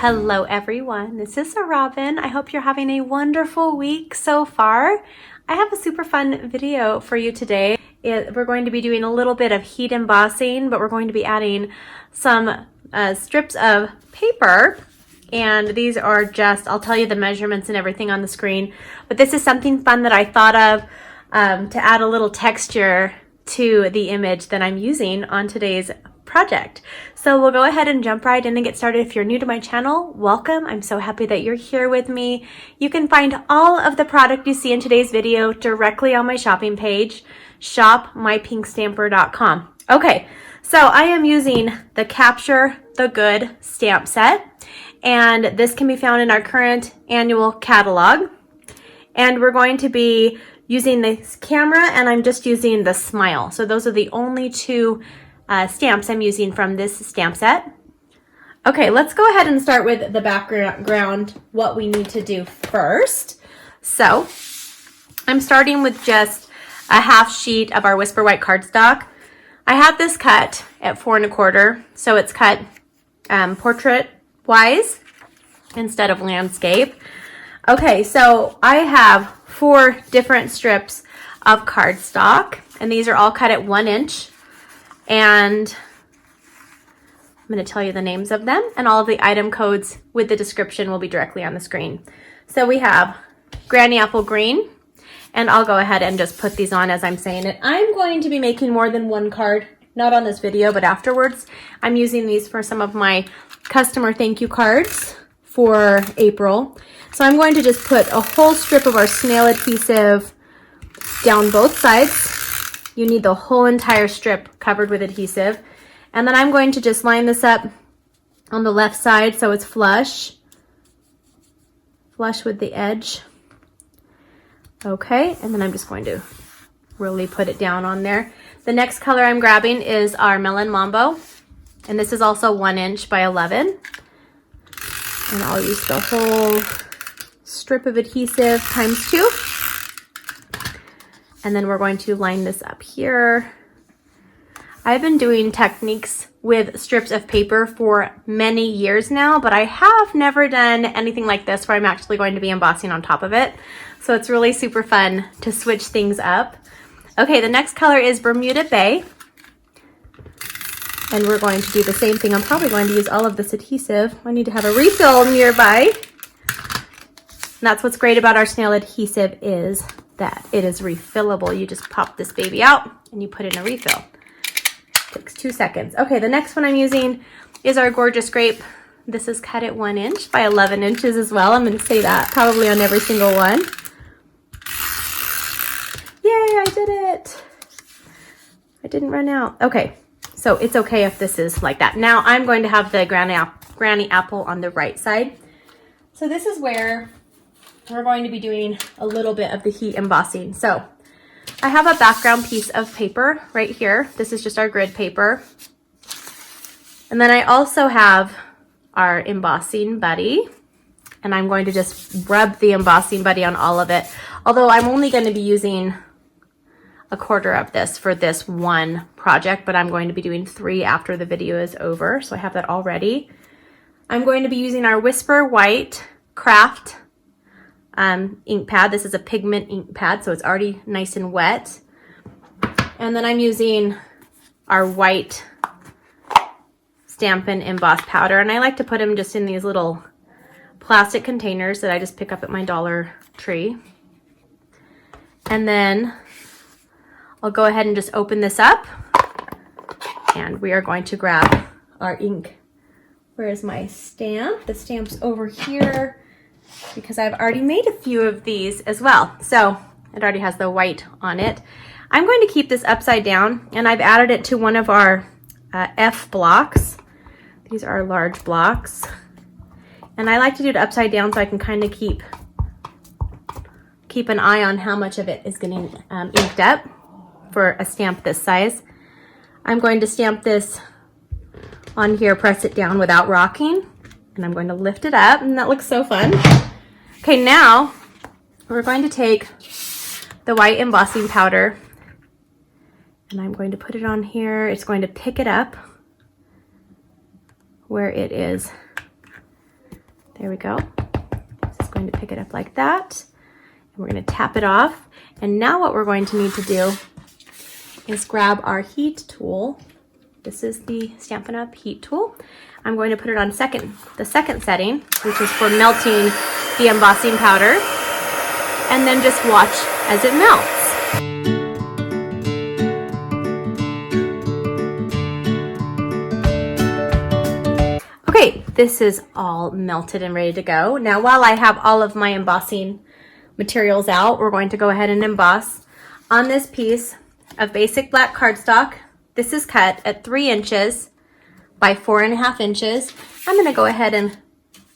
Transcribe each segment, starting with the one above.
Hello everyone, this is Robyn. I hope you're having a wonderful week so far. I have a super fun video for you today. We're going to be doing a little bit of heat embossing, but we're going to be adding some strips of paper. And these are just, I'll tell you the measurements and everything on the screen, but this is something fun that I thought of to add a little texture to the image that I'm using on today's project. So we'll go ahead and jump right in and get started. If you're new to my channel, welcome. I'm so happy that you're here with me. You can find all of the product you see in today's video directly on my shopping page, shopmypinkstamper.com. Okay, so I am using the Capture the Good stamp set, and this can be found in our current annual catalog. And we're going to be using this camera, and I'm just using the Smile. So those are the only two stamps I'm using from this stamp set. Okay, let's go ahead and start with the background, what we need to do first. So I'm starting with just a half sheet of our Whisper White cardstock. I have this cut at 4 1/4, so it's cut portrait wise instead of landscape. Okay, so I have 4 different strips of cardstock, and these are all cut at 1 inch. And I'm going to tell you the names of them, and all of the item codes with the description will be directly on the screen. So we have Granny Apple Green, and I'll go ahead and just put these on as I'm saying it. I'm going to be making more than one card, not on this video, but afterwards. I'm using these for some of my customer thank you cards for April. So I'm going to just put a whole strip of our SNAIL adhesive down both sides. You need the whole entire strip covered with adhesive. And then I'm going to just line this up on the left side so it's flush with the edge. Okay, and then I'm just going to really put it down on there. The next color I'm grabbing is our Melon Mambo, and this is also 1 inch by 11. And I'll use the whole strip of adhesive times 2. And then we're going to line this up here. I've been doing techniques with strips of paper for many years now, but I have never done anything like this where I'm actually going to be embossing on top of it. So it's really super fun to switch things up. Okay, the next color is Bermuda Bay. And we're going to do the same thing. I'm probably going to use all of this adhesive. I need to have a refill nearby. And that's what's great about our SNAIL adhesive is that it is refillable. You just pop this baby out and you put in a refill. Takes 2 seconds. Okay, the next one I'm using is our Gorgeous Grape. This is cut at 1 inch by 11 inches as well. I'm going to say that probably on every single one. Yay, I did it. I didn't run out. Okay, so it's okay if this is like that. Now I'm going to have the Granny Apple on the right side. So this is where we're going to be doing a little bit of the heat embossing. So I have a background piece of paper right here. This is just our grid paper. And then I also have our embossing buddy, and I'm going to just rub the embossing buddy on all of it. Although I'm only going to be using 1/4 of this for this one project, but I'm going to be doing 3 after the video is over. So I have that all ready. I'm going to be using our Whisper White Craft ink pad. This is a pigment ink pad, so it's already nice and wet. And then I'm using our white Stampin' Embossed powder, and I like to put them just in these little plastic containers that I just pick up at my Dollar Tree. And then I'll go ahead and just open this up, and we are going to grab our ink. Where is my stamp? The stamp's over here, because I've already made a few of these as well. So it already has the white on it. I'm going to keep this upside down, and I've added it to one of our F blocks. These are large blocks. And I like to do it upside down so I can kind of keep an eye on how much of it is getting inked up for a stamp this size. I'm going to stamp this on here, press it down without rocking, and I'm going to lift it up, and that looks so fun. Okay, now we're going to take the white embossing powder, and I'm going to put it on here. It's going to pick it up where it is There we go. Just going to pick it up like that. And we're going to tap it off. And now what we're going to need to do is grab our heat tool. This is the Stampin' Up! Heat tool. I'm going to put it on the second setting, which is for melting the embossing powder. And then just watch as it melts. Okay, this is all melted and ready to go. Now, while I have all of my embossing materials out, we're going to go ahead and emboss on this piece of basic black cardstock. This is cut at 3 inches by 4.5 inches. I'm going to go ahead and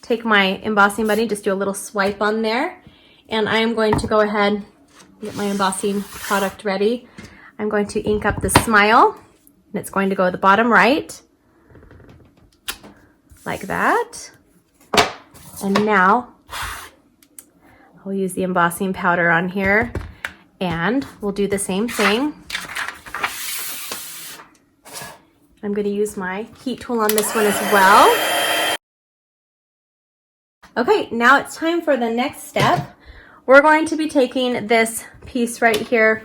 take my embossing buddy, just do a little swipe on there. And I am going to go ahead and get my embossing product ready. I'm going to ink up the smile, and it's going to go at the bottom right, like that. And now I'll use the embossing powder on here, and we'll do the same thing. I'm going to use my heat tool on this one as well. Okay, now it's time for the next step. We're going to be taking this piece right here,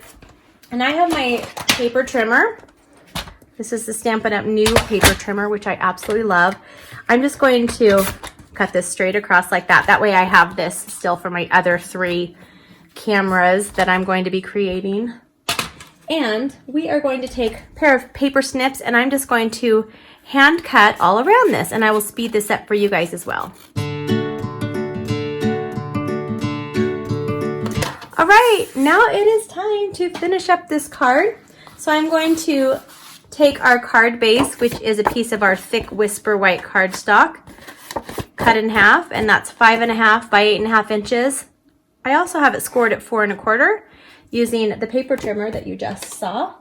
and I have my paper trimmer. This is the Stampin' Up! New paper trimmer, which I absolutely love. I'm just going to cut this straight across like that. That way I have this still for my other 3 cameras that I'm going to be creating. And we are going to take a pair of paper snips, and I'm just going to hand cut all around this, and I will speed this up for you guys as well. All right, now it is time to finish up this card. So I'm going to take our card base, which is a piece of our thick Whisper white cardstock, cut in half, and that's 5.5 by 8.5 inches. I also have it scored at 4 1/4 using the paper trimmer that you just saw.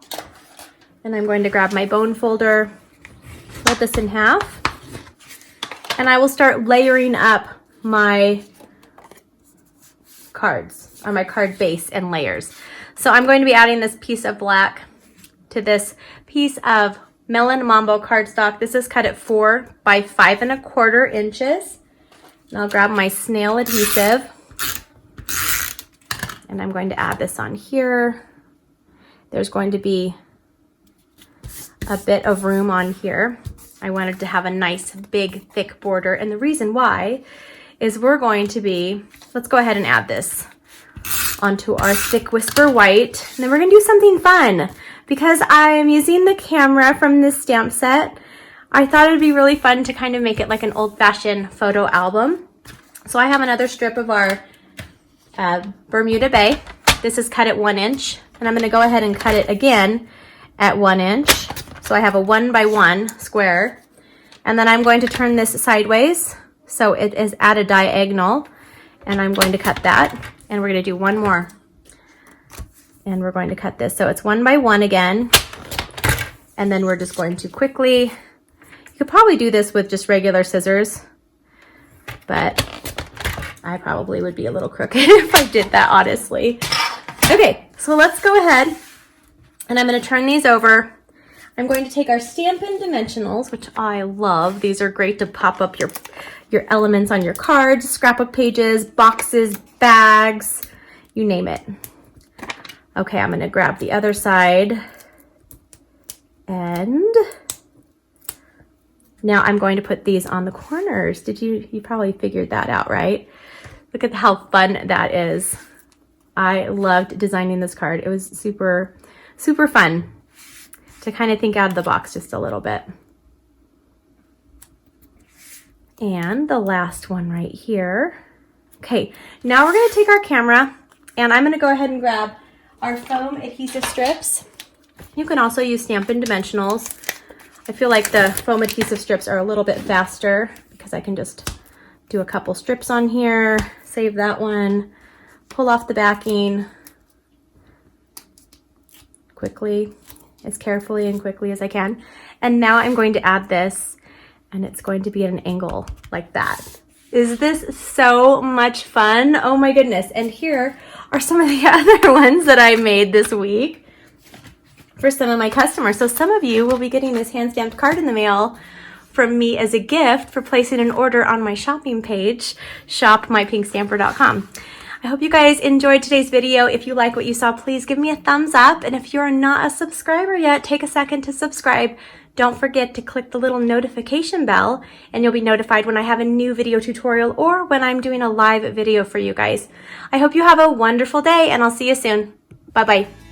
And I'm going to grab my bone folder, fold this in half, and I will start layering up my cards, or my card base and layers. So I'm going to be adding this piece of black to this piece of Melon Mambo cardstock. This is cut at 4 by 5 1/4 inches. And I'll grab my SNAIL adhesive, and I'm going to add this on here. There's going to be a bit of room on here. I wanted to have a nice big thick border, and the reason why is we're going to be, let's go ahead and add this onto our thick Whisper white, and then we're gonna do something fun. Because I'm using the camera from this stamp set, I thought it'd be really fun to kind of make it like an old-fashioned photo album. So I have another strip of our Bermuda Bay. This is cut at 1 inch, and I'm gonna go ahead and cut it again at 1 inch. So I have a 1 by 1 square, and then I'm going to turn this sideways so it is at a diagonal, and I'm going to cut that, and we're gonna do one more. And we're going to cut this. So it's 1 by 1 again. And then we're just going to quickly, you could probably do this with just regular scissors, but I probably would be a little crooked if I did that, honestly. Okay, so let's go ahead, and I'm going to turn these over. I'm going to take our Stampin' Dimensionals, which I love. These are great to pop up your elements on your cards, scrapbook pages, boxes, bags, you name it. Okay, I'm going to grab the other side, and now I'm going to put these on the corners. You probably figured that out, right? Look at how fun that is. I loved designing this card. It was super, super fun to kind of think out of the box just a little bit. And the last one right here. Okay, now we're going to take our camera, and I'm going to go ahead and grab our foam adhesive strips. You can also use Stampin' Dimensionals. I feel like the foam adhesive strips are a little bit faster because I can just do a couple strips on here, save that one, pull off the backing quickly, as carefully and quickly as I can. And now I'm going to add this, and it's going to be at an angle like that. Is this so much fun? Oh my goodness. And here are some of the other ones that I made this week for some of my customers. So some of you will be getting this hand stamped card in the mail from me as a gift for placing an order on my shopping page, shopmypinkstamper.com. I hope you guys enjoyed today's video. If you like what you saw, please give me a thumbs up. And if you're not a subscriber yet, take a second to subscribe. Don't forget to click the little notification bell and you'll be notified when I have a new video tutorial or when I'm doing a live video for you guys. I hope you have a wonderful day and I'll see you soon. Bye-bye.